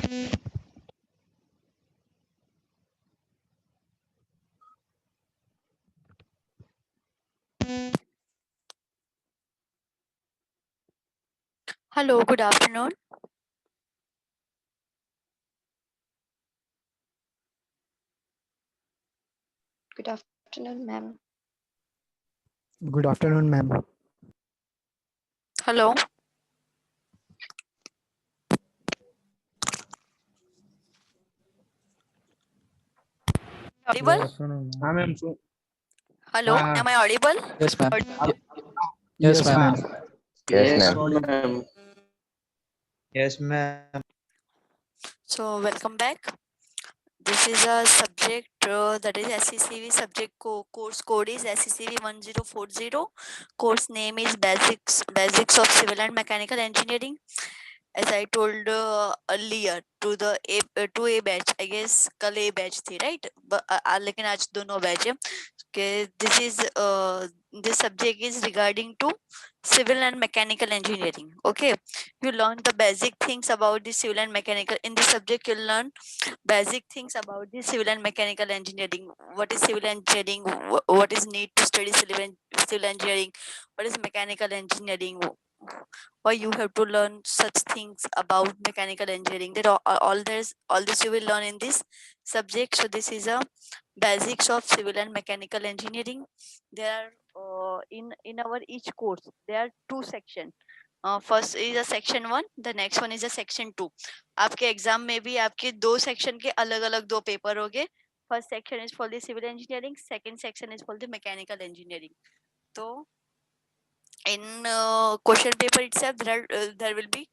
Hello, good afternoon. Good afternoon, ma'am. Good afternoon, ma'am. Hello. Audible? Ma'am. Hello, am I audible? Yes, ma'am. Yes, ma'am. Yes, ma'am. Yes, ma'am. So, welcome back. This is a subject that is SCCV subject course code is SCCV 1040. Course name is Basics of Civil and Mechanical Engineering. As I told earlier to a batch, I guess कल a batch थी, right? लेकिन आज दोनों batch है. Okay, this subject is regarding to civil and mechanical engineering. Okay, you learn the basic things about the civil and mechanical. In this subject, you'll learn basic things about the civil and mechanical engineering. What is civil engineering? What is need to study civil engineering? What is mechanical engineering? Why you have to learn such things about mechanical engineering? That all this you will learn in this subject. So this is a basics of civil and mechanical engineering. There are in our each course there are two sections. First is a section 1, the next one is a section 2. आपके exam में भी आपके दो section के अलग अलग दो paper होंगे. First section is for the civil engineering, second section is for the mechanical engineering. तो in question paper itself there will be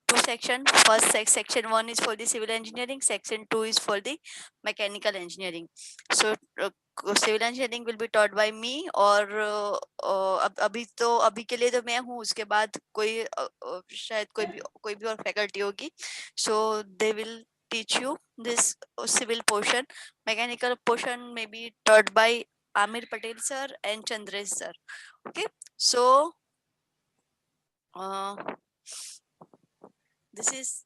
two sections. First section 1 is for the civil engineering, section 2 is for the mechanical engineering. So civil engineering will be taught by me और अभी के लिए तो मैं हूँ, उसके बाद कोई शायद कोई भी और फैकल्टी होगी. So they will teach you this civil portion. Mechanical portion may be taught by Amir Patel sir and Chandresh sir. Okay, so this is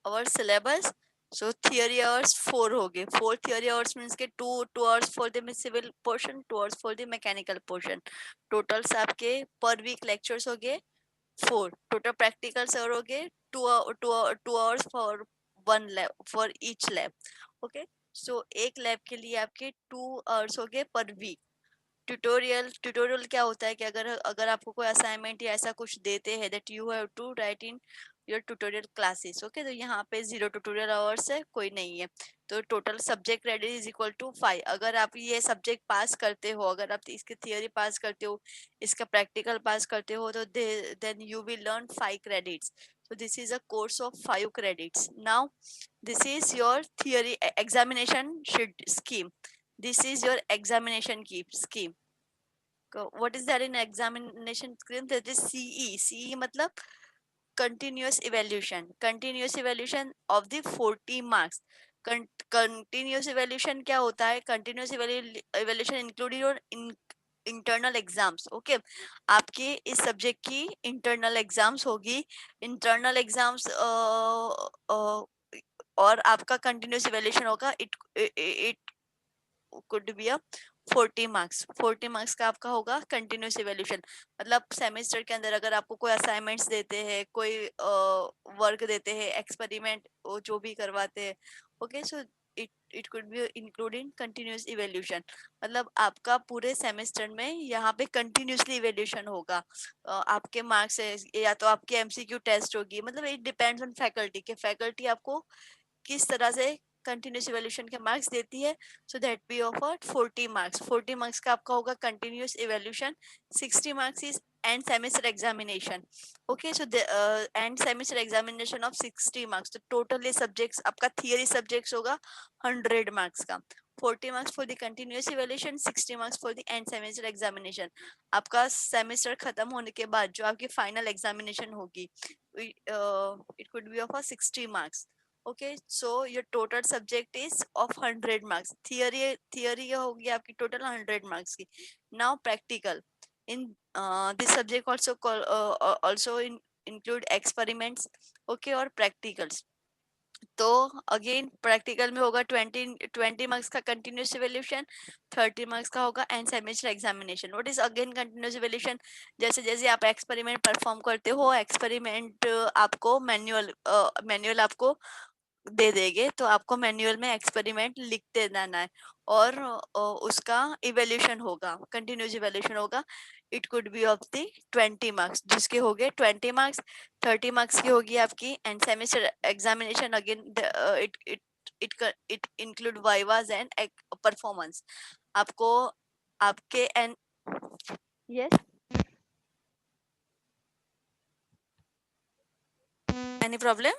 our syllabus. So theory hours 4 हो गए. 4 theory hours means के 2 hours for the civil portion, 2 hours for the mechanical portion. Totals आपके per week lectures हो गए 4. Total practicals और हो गए 2 hours for one lab, for each lab. Okay, so एक lab के लिए आपके 2 hours हो गए per week. ट्यूटोरियल क्या होता है कि अगर आपको कोई असाइनमेंट या ऐसा कुछ देते हैं that you have to write in your tutorial classes. Okay, तो यहाँ पे 0 ट्यूटोरियल आवर्स है, कोई नहीं है. तो total subject credit is equal to 5. अगर आप ये सब्जेक्ट पास करते हो, अगर आप इसकी थियोरी पास करते हो, इसका प्रैक्टिकल पास करते हो, तो then you will learn 5 credits. So this is a course of 5 credits. Now this is your theory examination scheme. This is your examination scheme. What is that in examination scheme? That is CE मतलब continuous evaluation of the 40 marks. Continuous evaluation क्या होता है? Continuous evaluation including your internal exams. Okay, आपके इस subject की internal exams होगी. Internal exams और आपका कंटिन्यूस इवैल्यूएशन होगा. It could be a 40 marks. 40 marks का आपका होगा कंटिन्यूस इवैल्यूएशन. मतलब सेमेस्टर के अंदर अगर आपको कोई असाइनमेंट्स देते हैं, कोई वर्क देते हैं, एक्सपेरिमेंट जो भी करवाते हैं, okay, so it could be including continuous evaluation. मतलब आपका पूरे सेमेस्टर में यहाँ पे कंटिन्यूसली इवैल्यूएशन होगा. आपके मार्क्स या तो आपकी एमसीक्यू टेस्ट होगी. मतलब इट डिपेंड्स ऑन फैकल्टी के फैकल्टी आपको किस तरह से कंटिन्यूस इवैल्यूएशन के मार्क्स देती है. So that be offered 40 marks. 40 marks का आपका होगा continuous evaluation. 60 marks is and semester examination. Okay, so and semester examination of 60 marks. तो टोटली सब्जेक्ट्स आपका थियरी सब्जेक्ट्स होगा 100 मार्क्स का. 40 marks for the continuous evaluation, 60 marks for the end semester examination. आपका semester खत्म होने के बाद जो आपकी फाइनल एग्जामिनेशन होगी, it could be of 60 marks. Okay, so your total subject is of 100 marks. Theory होगी आपकी total 100 marks की. Now practical. In this subject also include experiments, okay, or practicals. तो अगेन प्रैक्टिकल में होगा 20 marks का continuous evaluation, 30 marks का होगा and semester examination. What is again continuous evaluation? जैसे जैसे आप एक्सपेरिमेंट परफॉर्म करते हो, एक्सपेरिमेंट आपको मैनुअल आपको दे देंगे, तो आपको मैनुअल में एक्सपेरिमेंट लिखते जाना है और उसका इवैल्यूएशन होगा, कंटिन्यूस इवैल्यूएशन होगा। It could be of the 20 marks, जिसके हो गए 20 मार्क्स, 30 मार्क्स की होगी आपकी and semester examination again it it it include vivas and performance. आपको आपके and yes any problem?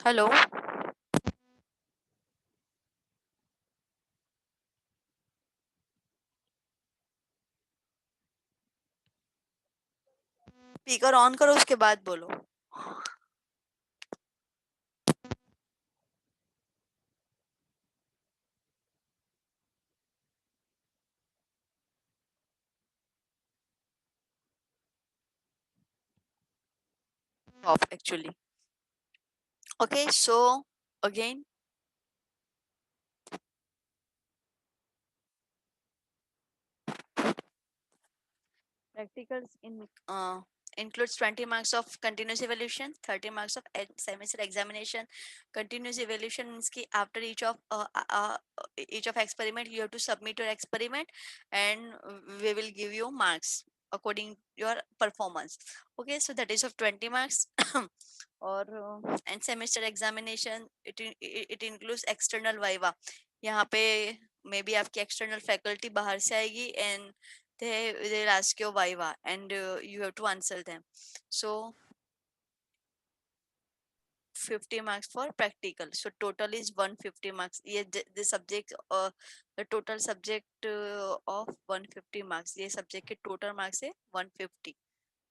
Hello speaker on करो उसके बाद बोलो। Off actually. Okay, so again practicals includes 20 marks of continuous evaluation, 30 marks of semester examination. Continuous evaluation means ki after each of experiment you have to submit your experiment and we will give you marks according your performance. Okay, so that is of 20 marks. और and semester examination it includes external viva. यहाँ पे may be आपकी external faculty बाहर से आएगी and they'll ask you viva and you have to answer them. So 50 marks for practical, so total is 150 marks. ये the subject the total subject of 150 marks, ये subject के total marks है 150.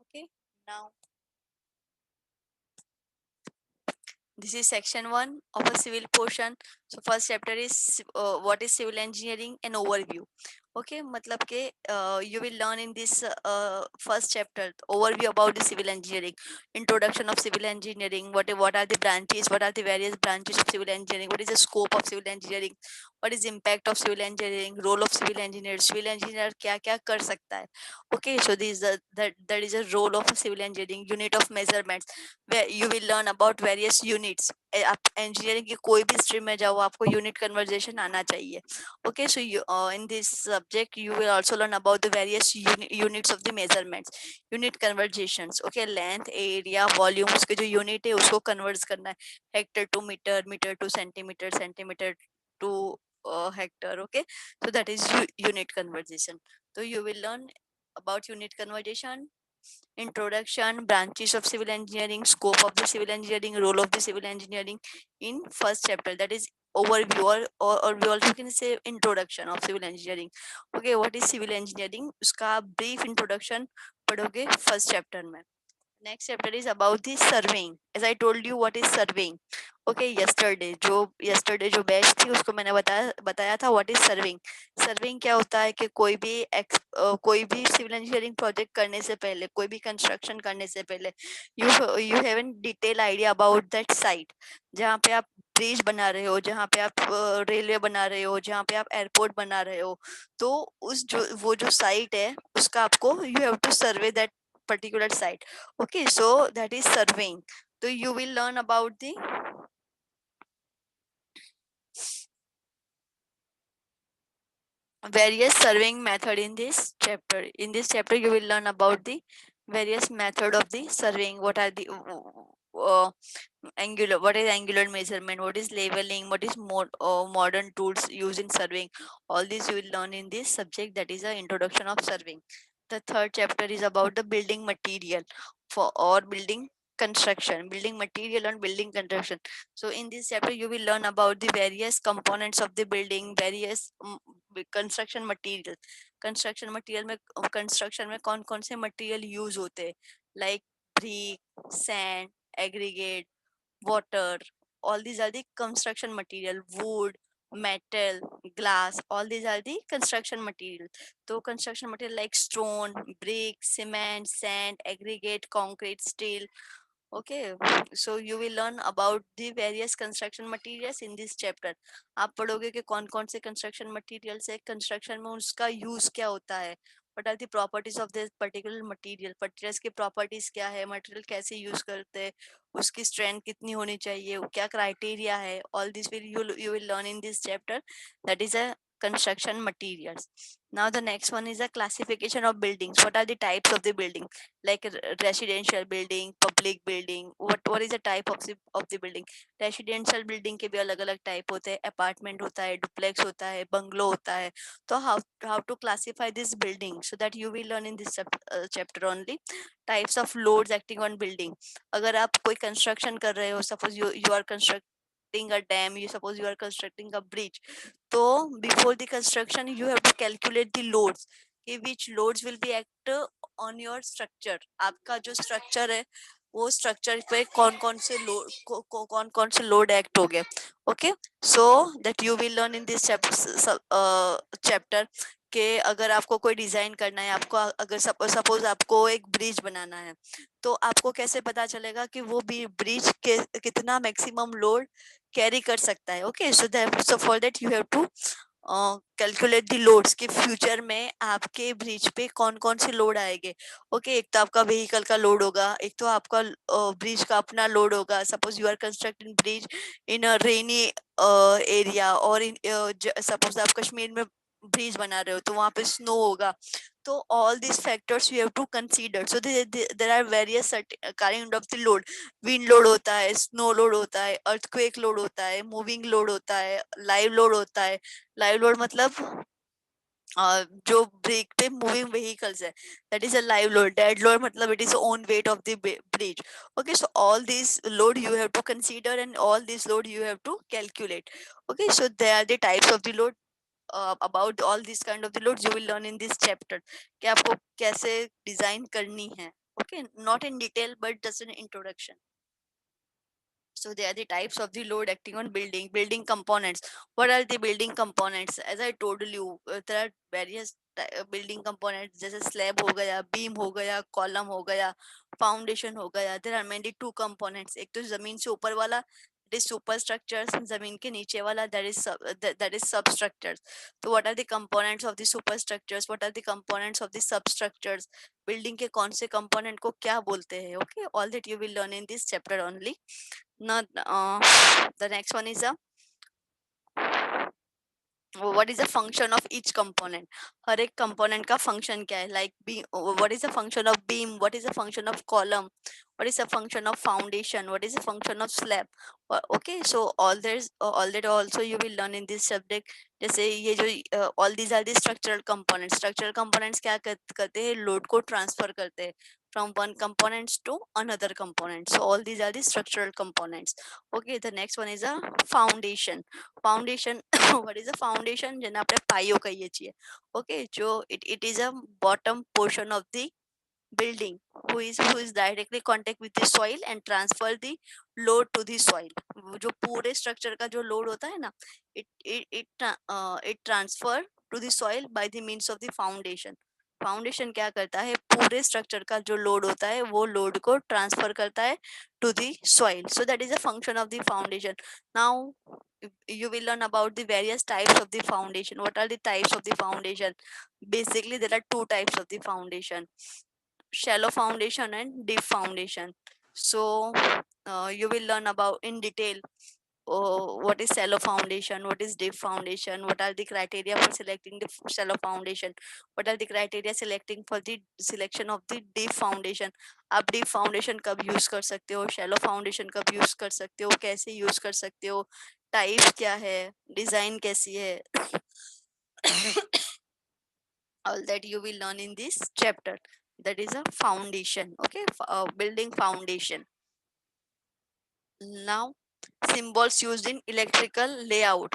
Okay, now this is section 1 of a civil portion. So first chapter is what is civil engineering, an overview. Okay, मतलब के you will learn in this first chapter overview about the civil engineering, introduction of civil engineering, what are the branches, what are the various branches of civil engineering, what is the scope of civil engineering, what is impact of civil engineering, role of civil engineer, civil engineer क्या क्या कर सकता है. Okay, so this is that is a role of a civil engineering, unit of measurements, where you will learn about various units. आप engineering की कोई भी stream में जाओ आपको unit conversation आना चाहिए. Okay, so you in this subject you will also learn about the various units of the measurements, unit conversions. Okay, length, area, volume, उसके जो unit है उसको convert करना है, hectare to meter, meter to centimeter, centimeter to hectare. Okay, so that is unit conversion. So you will learn about unit conversion, introduction, branches of civil engineering, scope of the civil engineering, role of the civil engineering in first chapter, that is overview, or we also can say introduction of civil engineering. Okay, what is civil engineering, uska brief introduction पढ़ोगे first chapter में. Next chapter is about the surveying. As I told you what is surveying. Okay, yesterday जो batch थी उसको मैंने बताया था what is surveying. Surveying क्या होता है कि कोई भी सिविल इंजीनियरिंग प्रोजेक्ट करने से पहले, कोई भी कंस्ट्रक्शन करने से पहले you have a detailed idea about that site. जहाँ पे आप ब्रिज बना रहे हो, जहाँ पे आप रेलवे बना रहे हो, जहाँ पे आप एयरपोर्ट बना रहे हो, तो वो जो साइट है उसका आपको you have to survey that particular site. Okay, so that is surveying. So you will learn about the various surveying method in this chapter. In this chapter you will learn about the various method of the surveying. What are the what is angular measurement, what is leveling, what is modern tools used in surveying. All these you will learn in this subject, that is a introduction of surveying. The third chapter is about the building material or building building material and building construction. So in this chapter you will learn about the various components of the building, various construction material. Construction में कौन कौन से material use होते हैं, like brick, sand, aggregate, water. All these are the construction material. Wood, metal, glass, all these are the construction material. So construction material like stone, brick, cement, sand, aggregate, concrete, steel, Okay, so you will learn about the various construction materials in this chapter. आप पढ़ोगे कि कौन कौन से construction materials है, construction में उसका use क्या होता है, what are the properties of this particular material, materials की properties क्या है, material कैसे use करते हैं, उसकी strength कितनी होनी चाहिए, क्या criteria है, all this you will learn in this chapter. That is a construction materials. Now the next one is a classification of buildings. What are the types of the building? Like residential building, public building, what is the type of the building? Residential building के भी अलग अलग type होते हैं, apartment होता है, duplex होता है, bungalow होता है. तो how to classify this building, so that you will learn in this chapter only. Types of loads acting on building. अगर आप कोई construction कर रहे हो, suppose you are constructing a dam, you suppose you are constructing a bridge, तो before the construction you have to calculate the loads, कि which loads will be act on your structure. आपका जो structure है वो structure पे कौन कौन से लोड कौन कौन से लोड एक्ट हो गए. Okay, so that you will learn in this chapter कि अगर आपको कोई डिजाइन करना है, आपको अगर सपोज आपको एक ब्रिज बनाना है, तो आपको कैसे पता चलेगा कि वो ब्रिज के कितना मैक्सिमम लोड कैरी कर सकता है. Okay, so for that you have to calculate the loads कि फ्यूचर में आपके ब्रिज पे कौन कौन से लोड आएंगे. ओके, एक तो आपका व्हीकल का लोड होगा, एक तो आपका ब्रिज का अपना लोड होगा. Suppose you are constructing bridge in a rainy area, और सपोज आप कश्मीर में ब्रिज बना रहे हो तो वहां पे स्नो होगा. तो all these factors you have to consider. So there are various kind of the load. Wind load होता है, स्नो लोड होता है, अर्थक्वेक लोड होता है, मूविंग लोड होता है, लाइव लोड होता है. लाइव लोड मतलब जो ब्रेक पे मूविंग व्हीकल्स है, that is a live load. Dead load मतलब it is own weight of the bridge. Okay, so all this load you have to consider and all this load you have to calculate. Okay, so they are the types of the load. About all these kind of the loads you will learn in this chapter कि आपको कैसे design करनी है. Okay, not in detail but just an introduction. So they are the types of the load acting on building components. What are the building components? As I told you, there are various building components, जैसे slab हो गया, beam हो गया, column हो गया, foundation हो गया. There are mainly two components. एक तो जमीन से ऊपर वाला, that is superstructures, जमीन के नीचे वाला, that is substructures. So what are the components of the superstructures? What are the components of the substructures? Building के कौन से component को क्या बोलते हैं? Okay, all that you will learn in this chapter only. Not the next one is what is the function of each component. हर एक component का function क्या है? Like beam, what is the function of beam? What is the function of column? What is the function of foundation? What is the function of slab? Okay, so all that also you will learn in this subject. जैसे ये जो all these are the structural components. Structural components क्या करते हैं? Load को transfer करते हैं from one components to another component. So all these are the structural components. Okay, the next one is a foundation. Foundation what is a foundation? જેને આપણે પાયો કહીએ છીએ. Okay, so it is a bottom portion of the building who is directly contact with the soil and transfer the load to the soil. जो पूरे structure का जो load होता है ना, it transfer to the soil by the means of the foundation. Foundation क्या करता है? पूरे स्ट्रक्चर का जो लोड होता है वो लोड को ट्रांसफर करता है to the soil. So that is a function of the foundation. Now you will learn about the various types of the foundation. What are the types of the foundation? Basically there are two types of the foundation: shallow foundation and deep foundation. So you will learn about in detail what is shallow foundation, what is deep foundation, what are the criteria for selecting the shallow foundation, what are the criteria selecting for the selection of the deep foundation. आप deep foundation कब use कर सकते हो, shallow foundation कब use कर सकते हो, कैसे use कर सकते हो, टाइप क्या है, डिजाइन कैसी है, all that you will learn in this chapter. That is a foundation. Okay, building foundation. Now symbols used in electrical layout.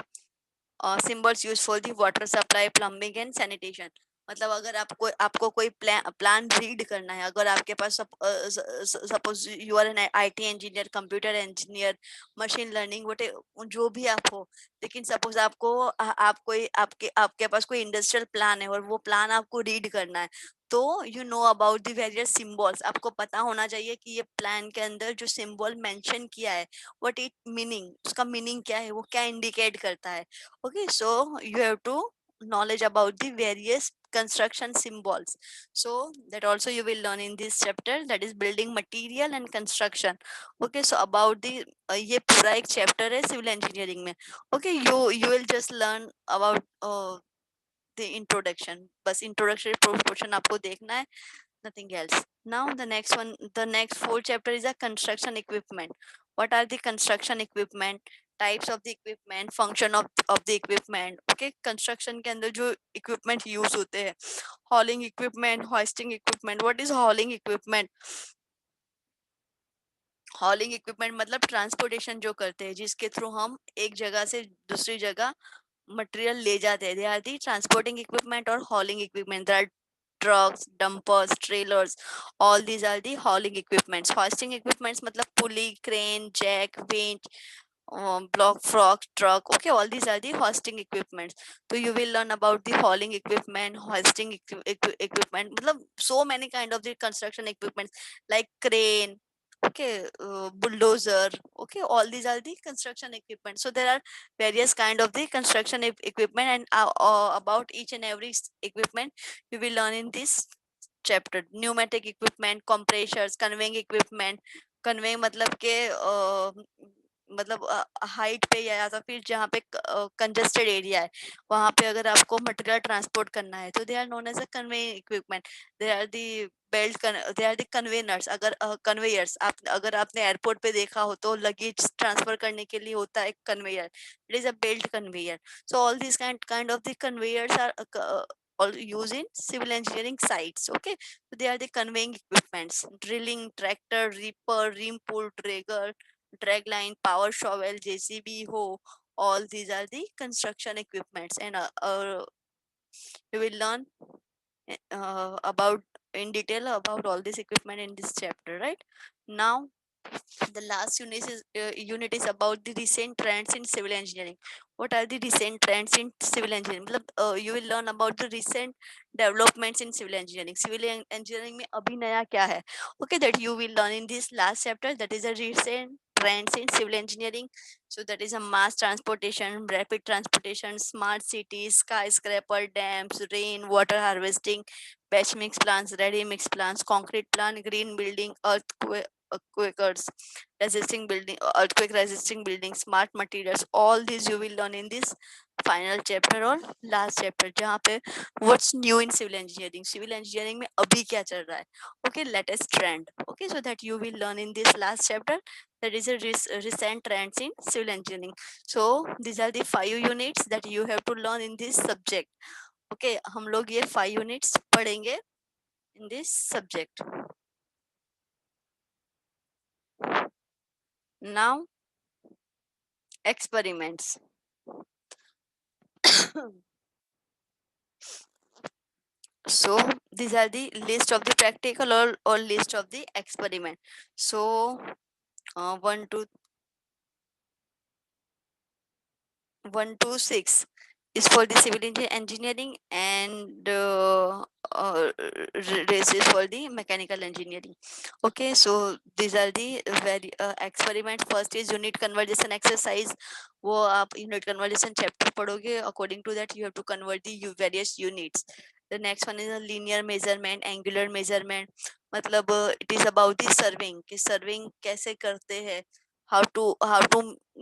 Symbols used for the water supply, plumbing and sanitation. मतलब अगर आपको कोई plan read करना है, अगर आपके पास suppose you are an IT engineer, computer engineer, machine learning, जो भी आप हो, लेकिन सपोज आपको आपके पास कोई इंडस्ट्रियल प्लान है और वो प्लान आपको रीड करना है, तो you know about the various symbols. आपको पता होना चाहिए कि ये प्लान के अंदर जो सिंबल मेंशन किया है what it meaning, उसका मीनिंग क्या है, वो क्या इंडिकेट करता है. Okay, so you have to knowledge about the various construction symbols. So that also you will learn in this chapter, that is building material and construction. Okay, so about the ये पूरा एक chapter है civil engineering में. Okay, you will just learn about the introduction. बस introductory portion आपको देखना है, nothing else. Now the next one, the next 4 chapter is a construction equipment. What are the construction equipment, types of the equipment, function of the equipment. Okay, construction के अंदर जो equipment use होते हैं, hauling equipment, hoisting equipment. What is hauling equipment? हॉलिंग equipment मतलब transportation जो करते हैं, जिसके थ्रू हम एक जगह से दूसरी जगह मटेरियल ले जाते हैं. They are the transporting equipment और hauling equipment. There are trucks, dumpers, trailers, all these are the hauling equipments. Hoisting equipments मतलब pulley, crane, jack, winch, block, frog, truck. Okay, all these are the hoisting equipments. So you will learn about the hauling equipment, hoisting equipment. मतलब so many kind of the construction equipments like crane. Okay, bulldozer. Okay, all these are the construction equipment. So there are various kind of the construction equipment, and about each and every equipment you will learn in this chapter. Pneumatic equipment, compressors, conveying equipment. Conveying मतलब के मतलब height पे या तो फिर जहाँ पे congested area है, वहां पे अगर आपको मटेरियल ट्रांसपोर्ट करना है, तो they are known as a conveying equipment. They are the belt, they are the conveyors. अगर कन्वेयर्स आप अगर आपने एयरपोर्ट पे देखा हो तो लगेज ट्रांसफर करने के लिए होता है conveyor. It is a belt conveyor. So all these kind of the conveyors are all used in civil engineering sites. Okay, so they are the conveying equipments: drilling, tractor, reaper, ream pull, drag line, power shovel, JCB, hoe. All these are the construction equipments, and you will learn about in detail about all this equipment in this chapter. Right now, the last unit is about the recent trends in civil engineering. What are the recent trends in civil engineering? मतलब you will learn about the recent developments in civil engineering. Civil engineering में अभी नया क्या है? Okay, that you will learn in this last chapter. That is a recent trends in civil engineering. So that is a mass transportation, rapid transportation, smart cities, skyscraper, dams, rain, water harvesting, batch mix plants, ready mix plants, concrete plant, green building, earthquakers, resisting building, earthquake resisting building, smart materials. All these you will learn in this final chapter or last chapter, जहाँ पे what's new in civil engineering. Civil engineering में अभी क्या चल रहा है? Okay, latest trend. Okay, so that you will learn in this last chapter. That is a recent trends in civil engineering. So these are the 5 units that you have to learn in this subject. Okay, हम लोग ये 5 units पढ़ेंगे in this subject. Now, experiments. So these are the list of the practical or list of the experiment. So 1 to 6 is for the civil engineering, and race is for the mechanical engineering. Okay, so these are the very experiment. First is unit conversion exercise. वो आप unit conversion chapter पढ़ोगे. According to that you have to convert the various units. The next one is a linear measurement, angular measurement. मतलब it is about the serving, कि serving कैसे करते हैं, how to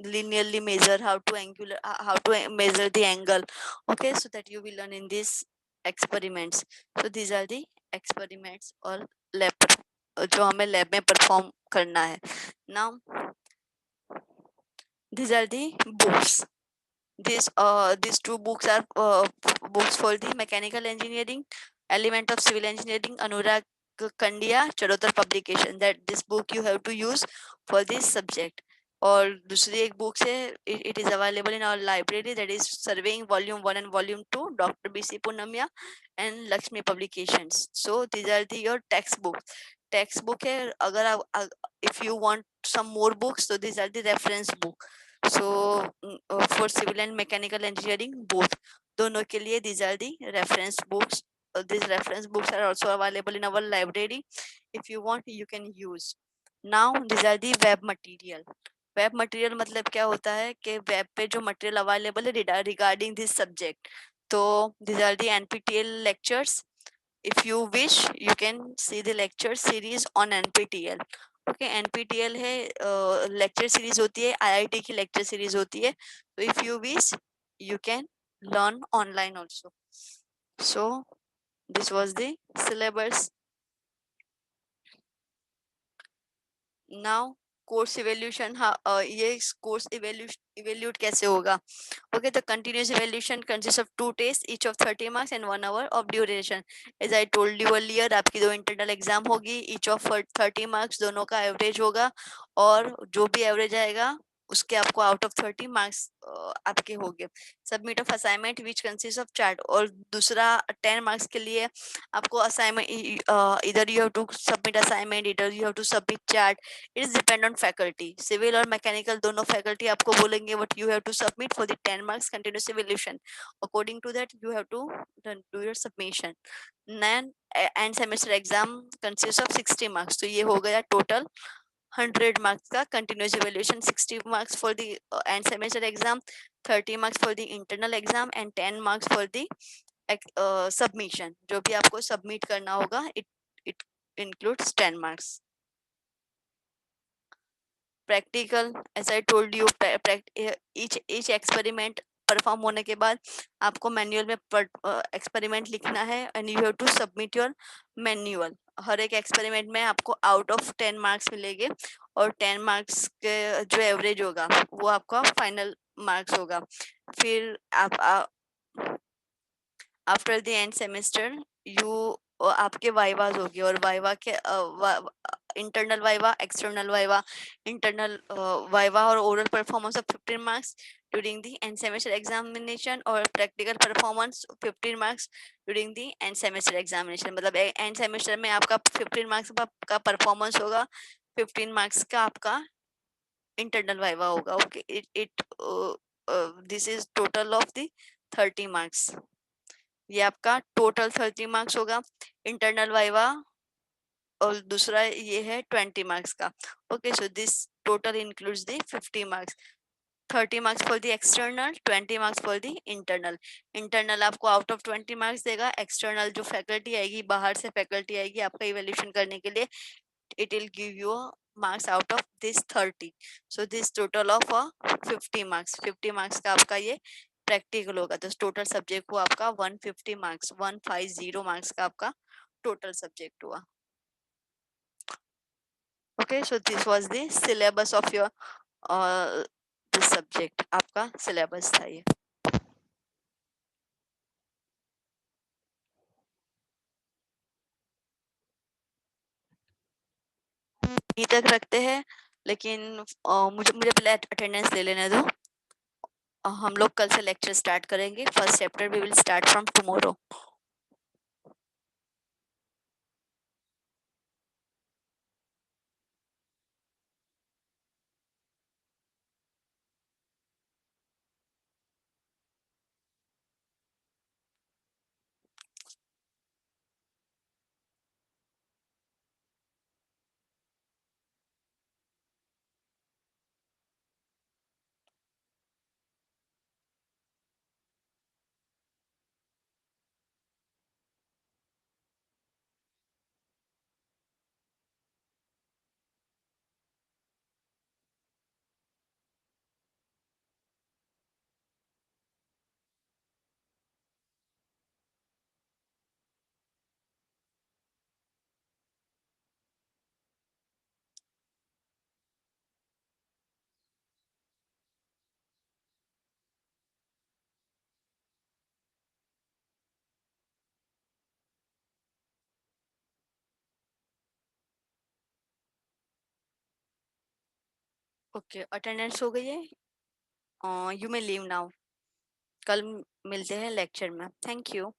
linearly measure, how to measure the angle. Okay, so that you will learn in these experiments. So these are the experiments or lab जो हमें lab में perform करना है. Now these are the books. These 2 books are books for the mechanical engineering, element of civil engineering, Anurag Kandia, Charotar publication. That this book you have to use for this subject. और दूसरी एक book है, it is available in our library, that is surveying volume 1 and volume 2, Dr. B.C. Punamya and Lakshmi publications. So these are your textbook है. अगर आप if you want some more books, so these are the reference book. So for civil and mechanical engineering both, दोनों के लिए these are the reference books these reference books are also available in our library. If you want, you can use. Now these are the web material. Web material मतलब क्या होता है कि web पे जो मटेरियल अवेलेबल है regarding this subject. तो these are the NPTEL lectures. If you wish, you can see the lecture series on NPTEL. Okay, NPTEL है lecture series होती है, IIT की lecture series होती है. So if you wish, you can learn online also. So this was the syllabus. Now course evaluation. हाँ, ये course evaluate कैसे होगा? Okay, the continuous evaluation consists of 2 tests, each of 30 marks and 1 hour of duration. As I told you earlier, आपकी 2 internal exam होगी, each of 30 marks, दोनों का average होगा, और जो भी average आएगा उसके आपको out of 30 marks आपके होंगे. Submit of assignment which consists of chart. और दूसरा 10 marks के लिए आपको assignment, either you have to submit assignment, either you have to submit chart. It is depend on faculty. Civil और mechanical दोनों faculty आपको बोलेंगे what you have to submit for the 10 marks continuous evaluation. According to that, you have to do your submission. Then end semester exam consists of 60 marks. तो ये हो गया total 100 marks का continuous evaluation. 60 marks for the end semester exam, 30 marks for the internal exam and 10 marks for the submission. जो भी आपको submit करना होगा, it includes 10 marks. Practical, as I told you, each experiment perform होने के बाद आपको मैनुअल में एक्सपेरिमेंट लिखना है and you have to submit your manual. हर एक एक्सपेरिमेंट में आपको आउट ऑफ 10 मार्क्स मिलेंगे और 10 मार्क्स के जो एवरेज होगा वो आपका फाइनल मार्क्स होगा. फिर आप आफ्टर द एंड सेमेस्टर आपके वाइवाज होगी, और वाइवा के internal viva, external viva. Internal viva और oral performance of 15 marks during the end semester examination, और practical performance 15 marks during the end semester examination. मतलब एंड सेमेस्टर में आपका 15 marks का परफॉर्मेंस होगा, 15 मार्क्स का आपका इंटरनल वाइवा होगा. Okay, it this is total of the 30 marks. ये आपका टोटल 30 मार्क्स होगा. इंटरनल वाइवा और दूसरा ये है 20 मार्क्स का. Okay, so this total includes the 50 marks. 30 marks for the external, 20 marks for the internal. Internal आपको आउट ऑफ 20 मार्क्स देगा. एक्सटर्नल जो फैकल्टी आएगी, बाहर से फैकल्टी आएगी आपका इवैल्यूएशन करने के लिए, it will give you marks out of this 30. so this total of 50 marks. 50 marks का आपका ये प्रैक्टिकल होगा. तो टोटल सब्जेक्ट हुआ आपका 150 मार्क्स. 150 मार्क्स का आपका टोटल सब्जेक्ट हुआ. Okay, so this was the syllabus of your this subject. आपका सिलेबस था ये. यहीं तक रखते हैं, लेकिन मुझे पहले अटेंडेंस ले लेने दो. हम लोग कल से लेक्चर स्टार्ट करेंगे. First chapter we will start from tomorrow. Okay, attendance हो गई है. You may leave now. कल मिलते हैं लेक्चर में. Thank you.